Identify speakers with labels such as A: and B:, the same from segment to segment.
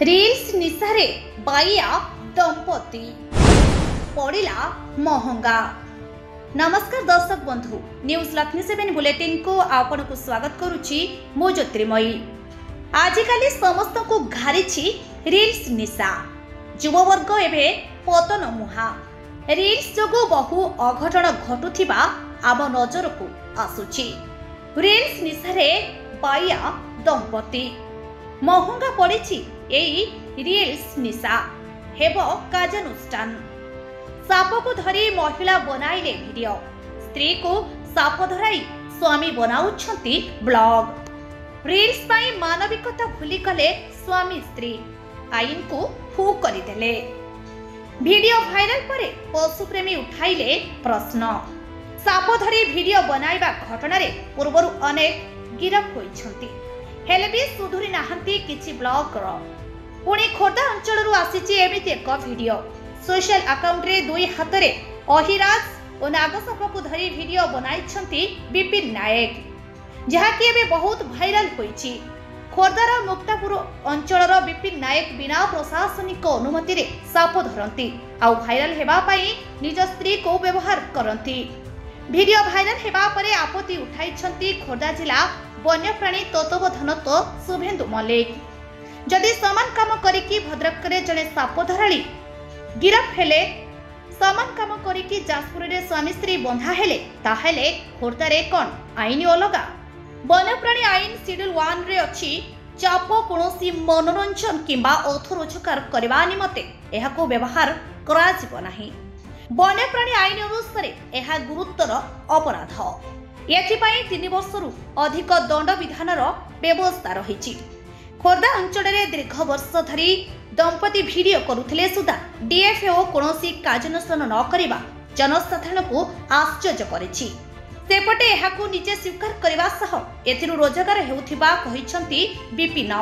A: Reels ନିଶାରେ ବାଇଆ ଦମ୍ପତି ପଡ଼ିଲା ମହଙ୍ଗା। नमस्कार दर्शक बंधु, न्यूज लक्ष्मी 7 बुलेटिन को आपण को स्वागत करुच्ची मो ज्योतिर्मयी। आजिकाली समस्त को घारी रील्स निशा। युववर्ग एवं पतन मुहा रील्स जोगु बहु अघटन घटुथिबा आम नजर को आसुची। रील्स निशारे बाइया दंपति महंगा पड़िछि एई रील्स निशा हेब कार्यानुष्ठान। साप को धरी महिला बनाइले वीडियो, स्त्री को साप धराई स्वामी बनाउछंती ब्लॉग। रील्स पाई मानविकता भूली गले स्वामी स्त्री, आईन को फू करदेले। वीडियो वायरल पर पशुप्रेमी उठाइले प्रश्न। साप धरी वीडियो बनाइबा घटना रे पूर्वरु अनेक गिरफ होइछंती, हेले भी सुधुरी नाहंती किछि ब्लॉगर। पुणी खोर्धा अंचलरू आसीछि एमिति एक वीडियो। सोशल अकाउंट रे दुई हाथ रे अहिराज और नागसाप को धरी वीडियो बनाइछंती विपिन नायक, जहाँकि एबे बहुत भाइराल होइछि। खोर्धार मुक्तापुर अंचलर विपिन नायक बिना प्रशासनिक अनुमति रे साप धरती आउ भाइराल हेबा पई निज स्त्री को व्यवहार करती। वीडियो भाइराल हेबा परे आपत्ति उठाइछंती खोर्धा जिला वन्यप्राणी तत्वबोधनत्व शुभेन्दु मल्लिक। जदि समान काम करिकी भद्रक रे जने साप धराली गिरफ हेले, समान काम करिकी जाजपुर रे स्वामी स्त्री बंधा हेले, ताहेले खोर्धा रे कोन आईन अलगा? वन्यप्राणी आईन शेड्यूल 1 रे अछि चाप कोनोसी मनोरंजन किंबा अर्थ रोजगार करबा निमते एहाको व्यवहार करा जिवो नाही। वन्यप्राणी आईन अनुसार एहा गुरुतर अपराध। एथिपाई 3 वर्षरू अधिक दंड विधानर व्यवस्था रहिछि। खोर्धा अंचल में दीर्घ वर्ष धरी दंपति वीडियो करुथिले सुधा डीएफओ कोनोसी कार्यानुष्ठान न करिबा जनसाधारण को आश्चर्य करिछि। सेपटे एहाकु निजे स्वीकार करबा सह एथिरु रोजगार हेउथिबा कहिछंती विपिन।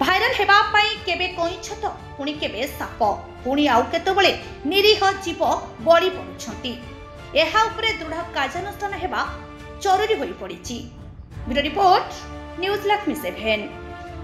A: भाइराल हेबा पई केबे कइछत, पुणी केबे साप, पुणी आउ केतबेले निरीह जीव बळी पडुछंती। एहा उपरे दृढ़ कार्यानुष्ठान हेबा जरूरी होई पड़िछि। Bureau report, news Lakshmi 7।